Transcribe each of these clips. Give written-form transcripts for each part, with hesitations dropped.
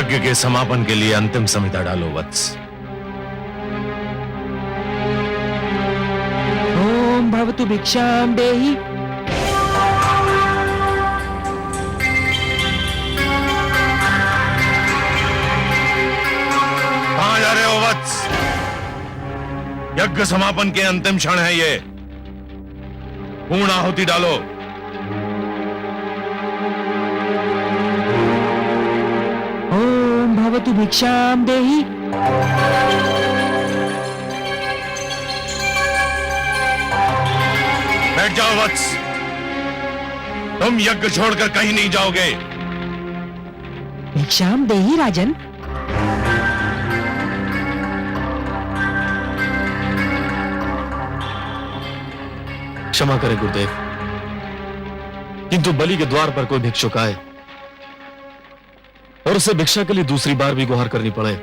यज्ञ के समापन के लिए अंतिम संहिता डालो वत्स। ओम भवतु भिक्षाम देहि। कहां जा रहे हो वत्स? यज्ञ समापन के अंतिम क्षण है ये। पूर्ण आहुति डालो। ओम भवतु भिक्षाम देहि। बैठ जाओ वत्स। तुम यज्ञ छोड़कर कहीं नहीं जाओगे। भिक्षाम देहि राजन। क्षमा करें गुरुदेव, किंतु बलि के द्वार पर कोई भिक्षुक आए और उसे भिक्षा के लिए दूसरी बार भी गुहार करनी पड़े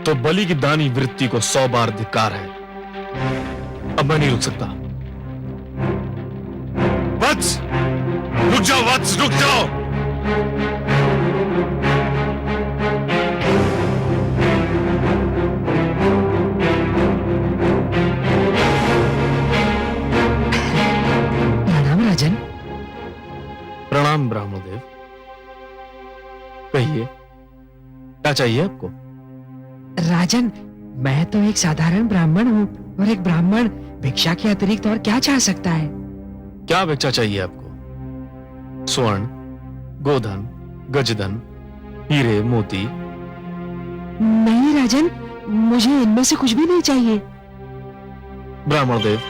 तो बलि की दानी वृत्ति को 100 बार धिक्कार है। अब मैं नहीं रुक सकता। वत्स, रुक जाओ वत्स, रुक जाओ। प्रणाम राजन। प्रणाम ब्राह्मणदेव। कहिए, क्या चाहिए आपको? राजन, मैं तो एक साधारण ब्राह्मण हूँ और एक ब्राह्मण भिक्षा के अतिरिक्त और क्या चाह सकता है? क्या भिक्षा चाहिए आपको? स्वर्ण, गोधन, गजधन, हीरे, मोती? नहीं राजन, मुझे इनमें से कुछ भी नहीं चाहिए। ब्राह्मणदेव,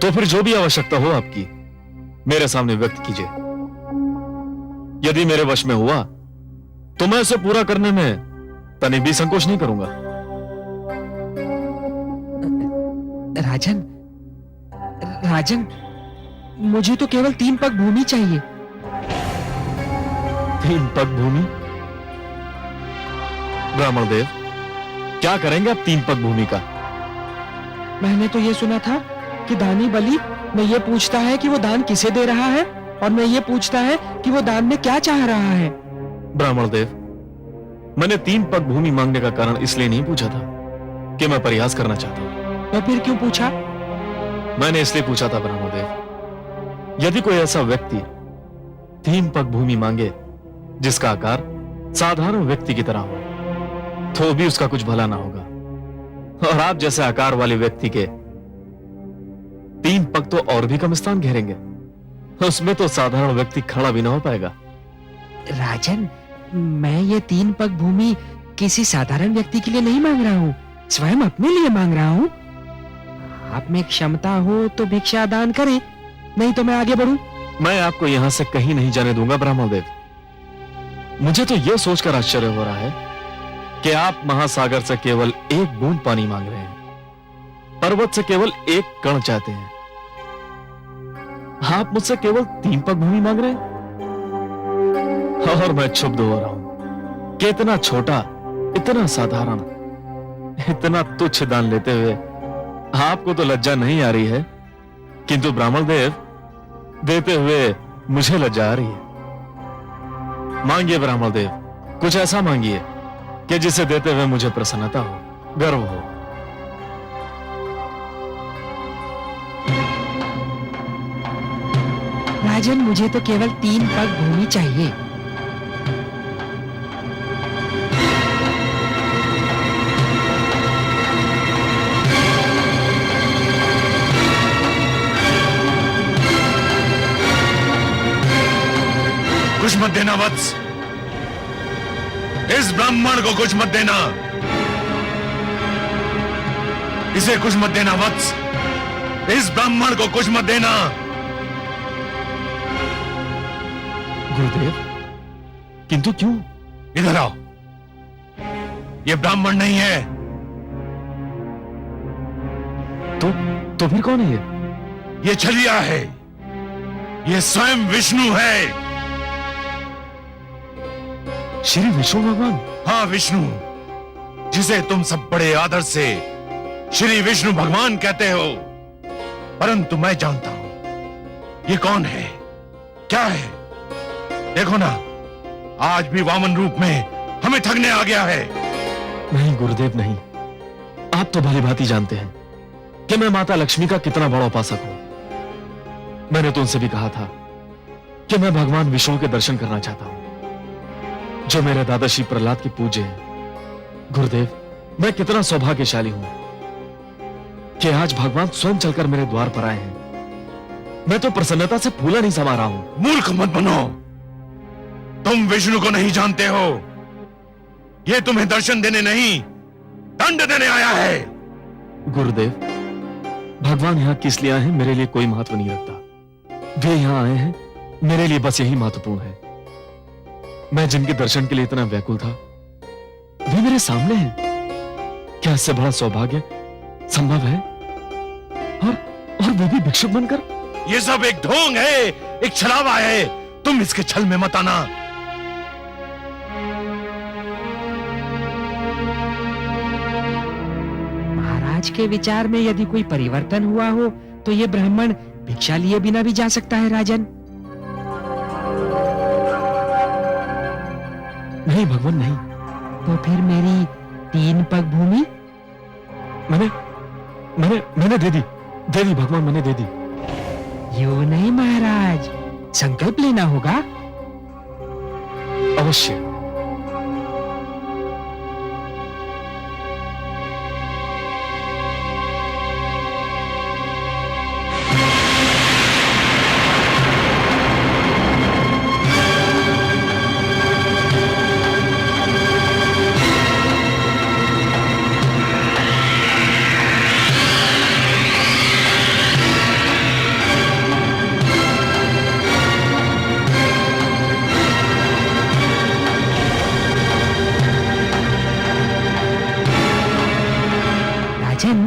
तो फिर जो भी आवश्यकता हो आपकी मेरे सामने व्यक्त कीजिए। यदि मेरे वश में हुआ तो मैं उसे पूरा करने में तनिक भी संकोच नहीं करूंगा। राजन, राजन, मुझे तो केवल 3 पग भूमि चाहिए। 3 पग भूमि? ब्राह्मणदेव, क्या करेंगे आप 3 पग भूमि का? मैंने तो ये सुना था कि दानी बलि में ये पूछता है कि वो दान किसे दे रहा है और मैं ये पूछता है कि वो दान में क्या चाह रहा है। ब्राह्मणदेव, मैंने 3 पग भूमि मांगने का कारण इसलिए नहीं पूछा था कि मैं प्रयास करना चाहता हूं। तो फिर क्यों पूछा? मैंने इसलिए पूछा था ब्राह्मणदेव, यदि कोई ऐसा व्यक्ति 3 पग भूमि मांगे जिसका आकार साधारण व्यक्ति की तरह हो तो भी उसका कुछ भला ना होगा, और आप जैसे आकार वाले व्यक्ति के 3 पग तो और भी कम स्थान घेरेंगे, उसमें तो साधारण व्यक्ति खड़ा भी ना हो पाएगा। राजन, मैं ये 3 पग भूमि किसी साधारण व्यक्ति के लिए नहीं मांग रहा हूँ, स्वयं अपने लिए मांग रहा हूँ। आप में क्षमता हो तो भिक्षा दान करें, नहीं तो मैं आगे बढ़ूं। मैं आपको यहां से कहीं नहीं जाने दूंगा ब्राह्मणदेव। मुझे तो यह सोचकर आश्चर्य हो रहा है कि आप महासागर से केवल 1 बूंद पानी मांग रहे हैं, पर्वत से केवल 1 कण चाहते हैं। आप मुझसे केवल 3 पग भूमि मांग रहे हैं और मैं क्षुब्ध हो रहा हूं कि इतना छोटा, इतना साधारण, इतना तुच्छ दान लेते हुए आपको तो लज्जा नहीं आ रही है, किंतु ब्राह्मणदेव, देते हुए मुझे लज्जा आ रही है। मांगिए ब्राह्मणदेव, कुछ ऐसा मांगिए कि जिसे देते हुए मुझे प्रसन्नता हो, गर्व हो। राजन, मुझे तो केवल 3 पग भूमि चाहिए। कुछ मत देना वत्स, इस ब्राह्मण को कुछ मत देना, इसे कुछ मत देना वत्स, इस ब्राह्मण को कुछ मत देना। गुरुदेव, किंतु क्यों? इधर आओ। ये ब्राह्मण नहीं है। तो फिर कौन है ये? ये छलिया है, ये स्वयं विष्णु है। श्री विष्णु भगवान? हाँ, विष्णु, जिसे तुम सब बड़े आदर से श्री विष्णु भगवान कहते हो, परंतु मैं जानता हूं ये कौन है, क्या है। देखो ना, आज भी वामन रूप में हमें ठगने आ गया है। नहीं गुरुदेव नहीं, आप तो भली भांति जानते हैं कि मैं माता लक्ष्मी का कितना बड़ा उपासक हूं। मैंने तो उनसे भी कहा था कि मैं भगवान विष्णु के दर्शन करना चाहता हूं, जो मेरे दादा श्री प्रहलाद के पूज्य हैं। गुरुदेव, मैं कितना सौभाग्यशाली हूं कि आज भगवान स्वयं चलकर मेरे द्वार पर आए हैं। मैं तो प्रसन्नता से फूला नहीं समा रहा हूं। मूर्ख मत बनो, तुम विष्णु को नहीं जानते हो। ये तुम्हें दर्शन देने नहीं, दंड देने आया है। गुरुदेव, भगवान यहां किस लिए आए हैं मेरे लिए कोई महत्व नहीं रखता। वे यहां आए हैं मेरे लिए बस यही महत्वपूर्ण है। मैं जिनके दर्शन के लिए इतना व्याकुल था वे मेरे सामने हैं। क्या इससे बड़ा सौभाग्य संभव है? और वो भी भिक्षुक बनकर। ये सब एक ढोंग है, एक छलावा है। तुम इसके छल में मत आना। महाराज के विचार में यदि कोई परिवर्तन हुआ हो तो ये ब्राह्मण भिक्षा लिए बिना भी जा सकता है राजन। नहीं भगवान नहीं। तो फिर मेरी 3 पग भूमि? मैंने दे दी भगवान, मैंने दे दी। यूं नहीं महाराज, संकल्प लेना होगा। अवश्य। राजन,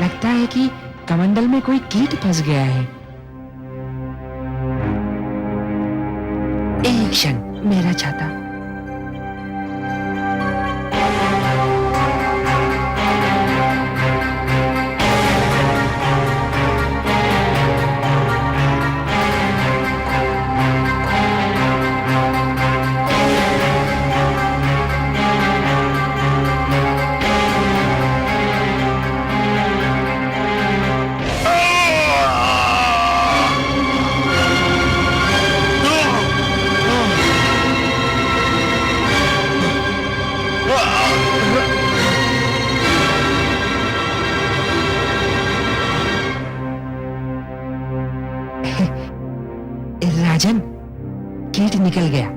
लगता है कि कमंडल में कोई कीट फंस गया है। एक क्षण, मेरा छाता। राजन, कीट निकल गया।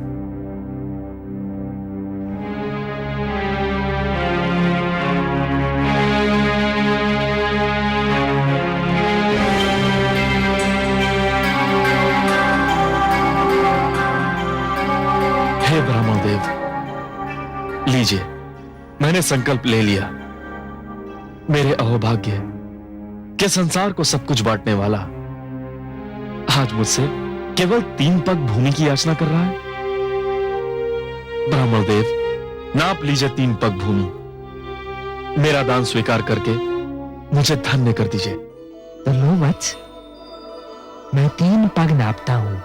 हे ब्राह्मण देव, लीजिए, मैंने संकल्प ले लिया। मेरे अहोभाग्य के संसार को सब कुछ बांटने वाला आज मुझसे केवल 3 पग भूमि की याचना कर रहा है। ब्राह्मण देव, नाप लीजिए 3 पग भूमि। मेरा दान स्वीकार करके मुझे धन्य कर दीजिए। तो लो वत्स, मैं 3 पग नापता हूं।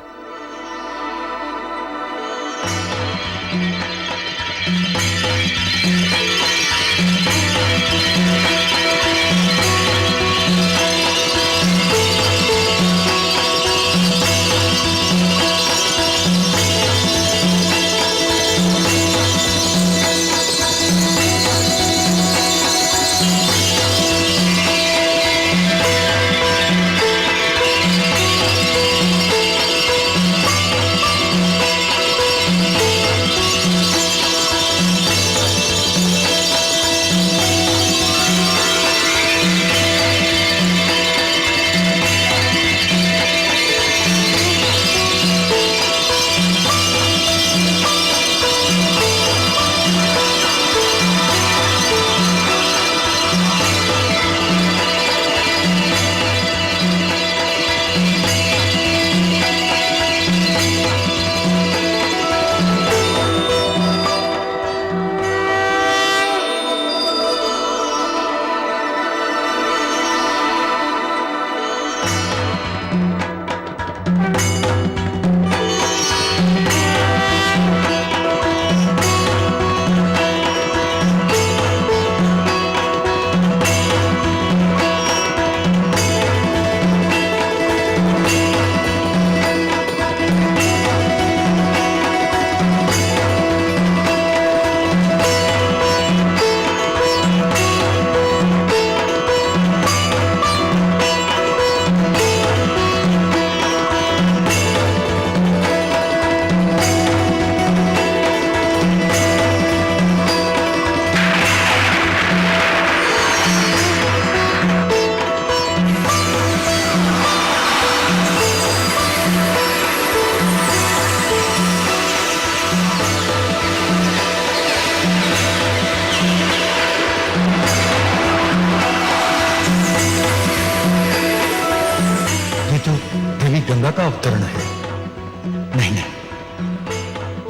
नहीं नहीं,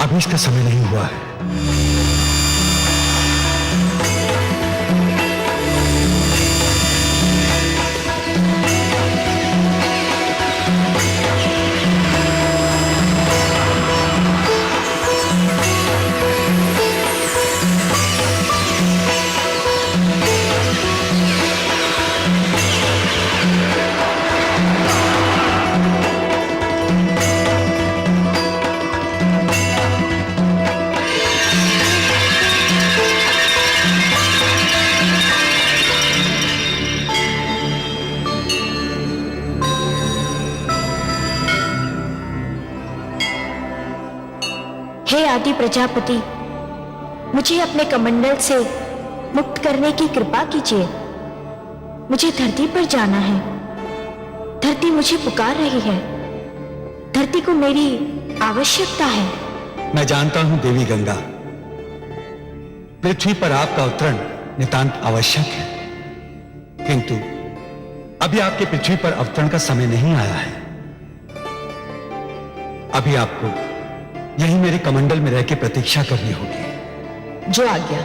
अभी इसका समय नहीं हुआ है। हे आदि प्रजापति, मुझे अपने कमंडल से मुक्त करने की कृपा कीजिए। मुझे धरती पर जाना है। धरती मुझे पुकार रही है। धरती को मेरी आवश्यकता है। मैं जानता हूं देवी गंगा, पृथ्वी पर आपका अवतरण नितांत आवश्यक है, किंतु अभी आपके पृथ्वी पर अवतरण का समय नहीं आया है। अभी आपको यही मेरे कमंडल में रह के प्रतीक्षा करनी होगी। जो आज्ञा।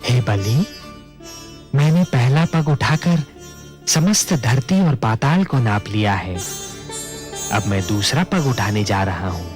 हे बलि, मैंने पहला पग उठाकर समस्त धरती और पाताल को नाप लिया है। अब मैं दूसरा पग उठाने जा रहा हूं।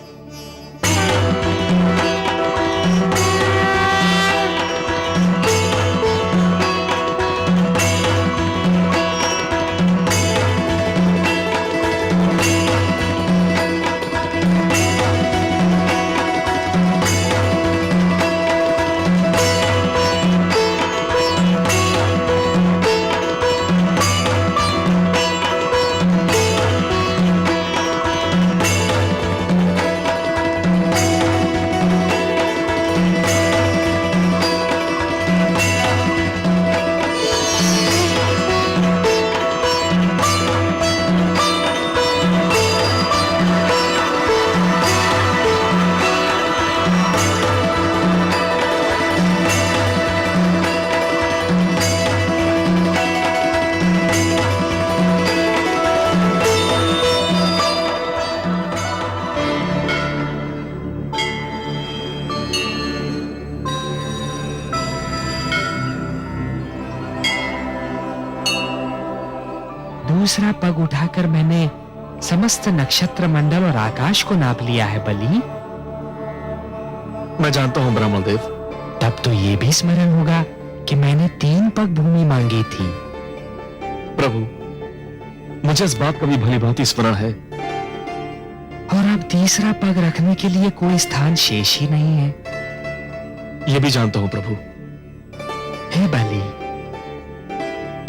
दूसरा पग उठाकर मैंने समस्त नक्षत्र मंडल और आकाश को नाप लिया है बलि। मैं जानता हूं ब्राह्मण देव। तब तो ये भी स्मरण होगा कि मैंने 3 पग भूमि मांगी थी। प्रभु, मुझे इस बात का भी भली भांति स्मरण है। और अब तीसरा पग रखने के लिए कोई स्थान शेष ही नहीं है। यह भी जानता हूं प्रभु। हे बलि,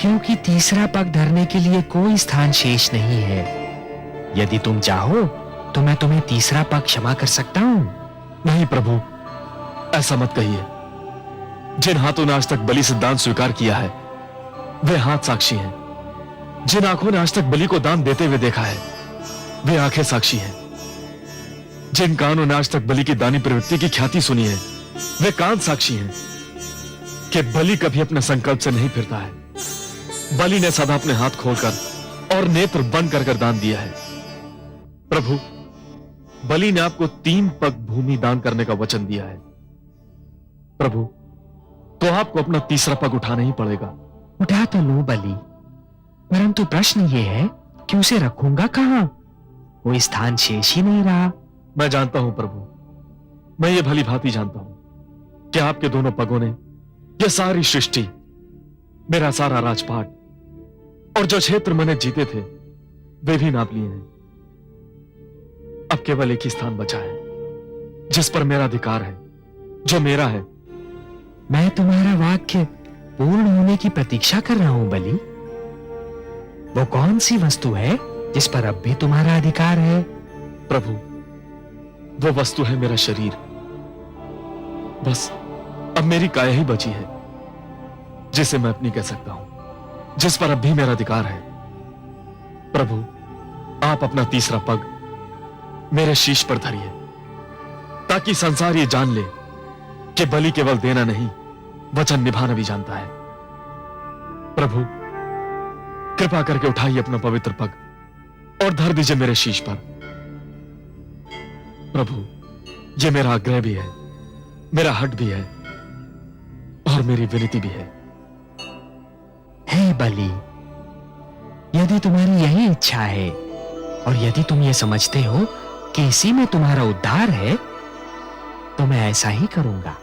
क्योंकि तीसरा पग धरने के लिए कोई स्थान शेष नहीं है। यदि तुम चाहो तो मैं तुम्हें तीसरा पग क्षमा कर सकता हूं। नहीं प्रभु, ऐसा मत कहिए। जिन हाथों ने आज तक बलि से दान स्वीकार किया है, वे हाथ साक्षी हैं। जिन आंखों ने आज तक बलि को दान देते हुए देखा है, वे आंखें साक्षी हैं। जिन कानों ने आज तक बलि की दानी प्रवृत्ति की ख्याति सुनी है, वे कान साक्षी हैं कि बलि कभी अपने संकल्प से नहीं फिरता है। बलि ने सदा अपने हाथ खोलकर और नेत्र बंद कर दान दिया है। प्रभु, बलि ने आपको 3 पग भूमि दान करने का वचन दिया है। प्रभु, तो आपको अपना तीसरा पग उठाना ही पड़ेगा। उठा तो लो बलि, परंतु प्रश्न ये है कि उसे रखूंगा कहां? कोई स्थान शेष ही नहीं रहा। मैं जानता हूं प्रभु, मैं ये भली भांति जानता हूं कि आपके दोनों पगों ने यह सारी सृष्टि, मेरा सारा राजपाट और जो क्षेत्र मैंने जीते थे, वे भी नाप लिए हैं। अब केवल एक ही स्थान बचा है जिस पर मेरा अधिकार है, जो मेरा है। मैं तुम्हारा वाक्य पूर्ण होने की प्रतीक्षा कर रहा हूं बलि। वो कौन सी वस्तु है जिस पर अब भी तुम्हारा अधिकार है? प्रभु, वो वस्तु है मेरा शरीर। बस अब मेरी काया ही बची है जिसे मैं अपनी कह सकता हूं, जिस पर अब भी मेरा अधिकार है। प्रभु, आप अपना तीसरा पग मेरे शीश पर धरिए, ताकि संसार ये जान ले कि बलि केवल देना नहीं, वचन निभाना भी जानता है। प्रभु, कृपा करके उठाइए अपना पवित्र पग और धर दीजिए मेरे शीश पर। प्रभु, ये मेरा आग्रह भी है, मेरा हट भी है और मेरी विनती भी है। हे बलि, यदि तुम्हारी यही इच्छा है और यदि तुम ये समझते हो कि इसी में तुम्हारा उद्धार है, तो मैं ऐसा ही करूंगा।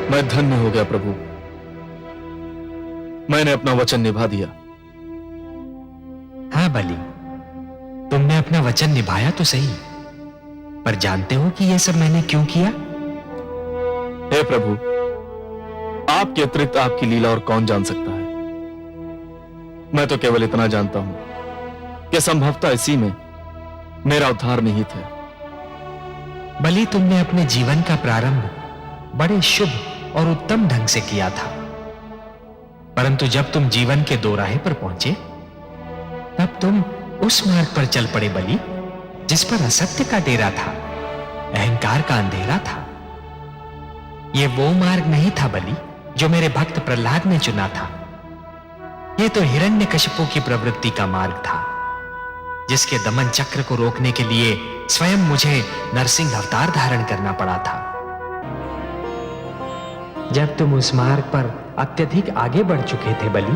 मैं धन्य हो गया प्रभु, मैंने अपना वचन निभा दिया। हाँ बलि, तुमने अपना वचन निभाया तो सही, पर जानते हो कि यह सब मैंने क्यों किया? हे प्रभु, आपके अतिरिक्त आपकी लीला और कौन जान सकता है। मैं तो केवल इतना जानता हूं कि संभवतः इसी में मेरा उद्धार निहित है। बलि, तुमने अपने जीवन का प्रारंभ बड़े शुभ और उत्तम ढंग से किया था, परंतु जब तुम जीवन के दोराहे पर पहुंचे, तब तुम उस मार्ग पर चल पड़े बलि, जिस पर असत्य का डेरा था, अहंकार का अंधेरा था। यह वो मार्ग नहीं था बलि, जो मेरे भक्त प्रहलाद ने चुना था। यह तो हिरण्यकशिपु की प्रवृत्ति का मार्ग था, जिसके दमन चक्र को रोकने के लिए स्वयं मुझे नरसिंह अवतार धारण करना पड़ा था। जब तुम उस मार्ग पर अत्यधिक आगे बढ़ चुके थे बलि,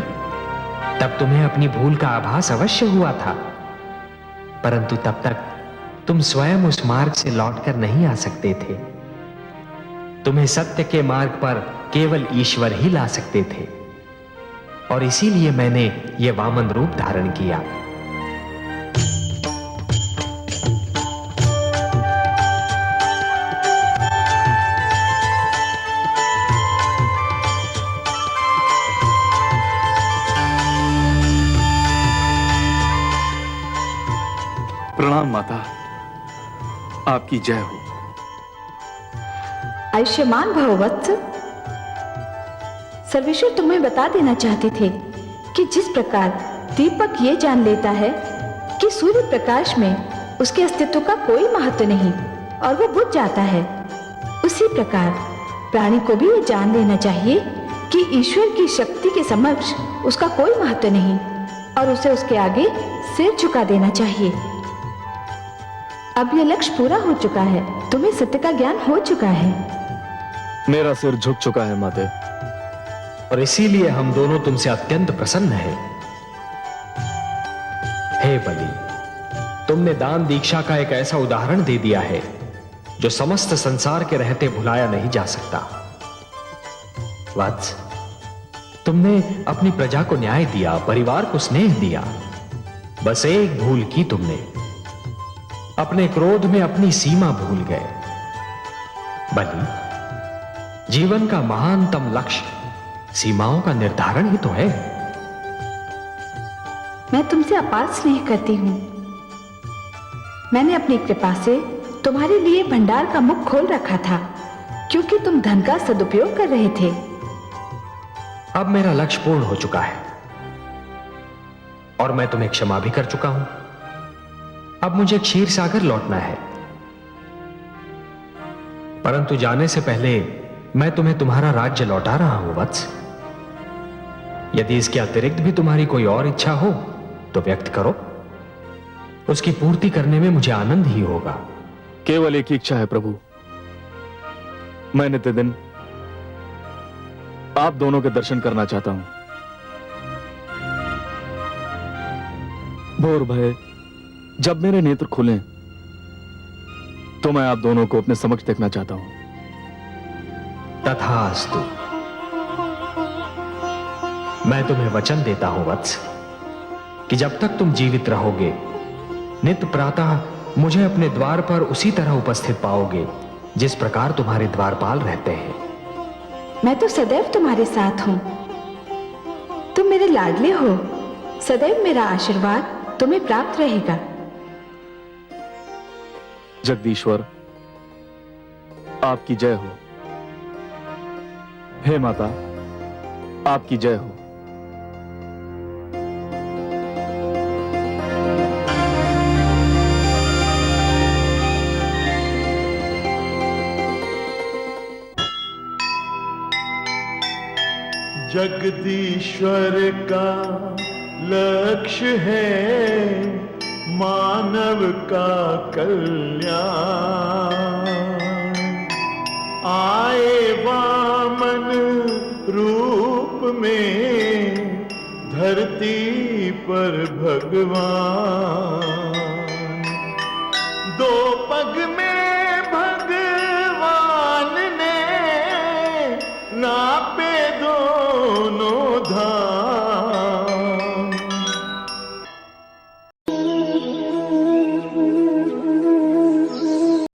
तब तुम्हें अपनी भूल का आभास अवश्य हुआ था, परंतु तब तक तुम स्वयं उस मार्ग से लौटकर नहीं आ सकते थे। तुम्हें सत्य के मार्ग पर केवल ईश्वर ही ला सकते थे, और इसीलिए मैंने यह वामन रूप धारण किया। प्रणाम माता, आपकी जय हो। आयुष्मान भव वत्स। सर्वेश्वर तुम्हें बता देना चाहते थे कि जिस प्रकार दीपक ये जान लेता है कि सूर्य प्रकाश में उसके अस्तित्व का कोई महत्व नहीं और वो बुझ जाता है, उसी प्रकार प्राणी को भी ये जान लेना चाहिए कि ईश्वर की शक्ति के समक्ष उसका कोई महत्व नहीं और उसे उसके आगे सिर झुका देना चाहिए। अब यह लक्ष्य पूरा हो चुका है, तुम्हें सत्य का ज्ञान हो चुका है। मेरा सिर झुक चुका है माते, और इसीलिए हम दोनों तुमसे अत्यंत प्रसन्न हैं। हे बलि, तुमने दान दीक्षा का एक ऐसा उदाहरण दे दिया है जो समस्त संसार के रहते भुलाया नहीं जा सकता। वत्स, तुमने अपनी प्रजा को न्याय दिया, परिवार को स्नेह दिया, बस एक भूल की तुमने, अपने क्रोध में अपनी सीमा भूल गए। बलि, जीवन का महानतम लक्ष्य सीमाओं का निर्धारण ही तो है। मैं तुमसे अपार स्नेह करती हूं। मैंने अपनी कृपा से तुम्हारे लिए भंडार का मुख खोल रखा था, क्योंकि तुम धन का सदुपयोग कर रहे थे। अब मेरा लक्ष्य पूर्ण हो चुका है और मैं तुम्हें क्षमा भी कर चुका हूं। अब मुझे क्षीर सागर लौटना है, परंतु जाने से पहले मैं तुम्हें तुम्हारा राज्य लौटा रहा हूं वत्स। यदि इसके अतिरिक्त भी तुम्हारी कोई और इच्छा हो तो व्यक्त करो, उसकी पूर्ति करने में मुझे आनंद ही होगा। केवल एक ही इच्छा है प्रभु, मैं नित्य दिन आप दोनों के दर्शन करना चाहता हूं। भोर भय जब मेरे नेत्र खुलें तो मैं आप दोनों को अपने समक्ष देखना चाहता हूं। तथास्तु। मैं तुम्हें वचन देता हूं वत्स कि जब तक तुम जीवित रहोगे नित्य प्रातः मुझे अपने द्वार पर उसी तरह उपस्थित पाओगे जिस प्रकार तुम्हारे द्वारपाल रहते हैं। मैं तो सदैव तुम्हारे साथ हूं। तुम मेरे लाडले हो, सदैव मेरा आशीर्वाद तुम्हें प्राप्त रहेगा। जगदीश्वर आपकी जय हो। हे माता आपकी जय हो। जगदीश्वर का लक्ष्य है मानव का कल्याण। आए वामन रूप में धरती पर भगवान।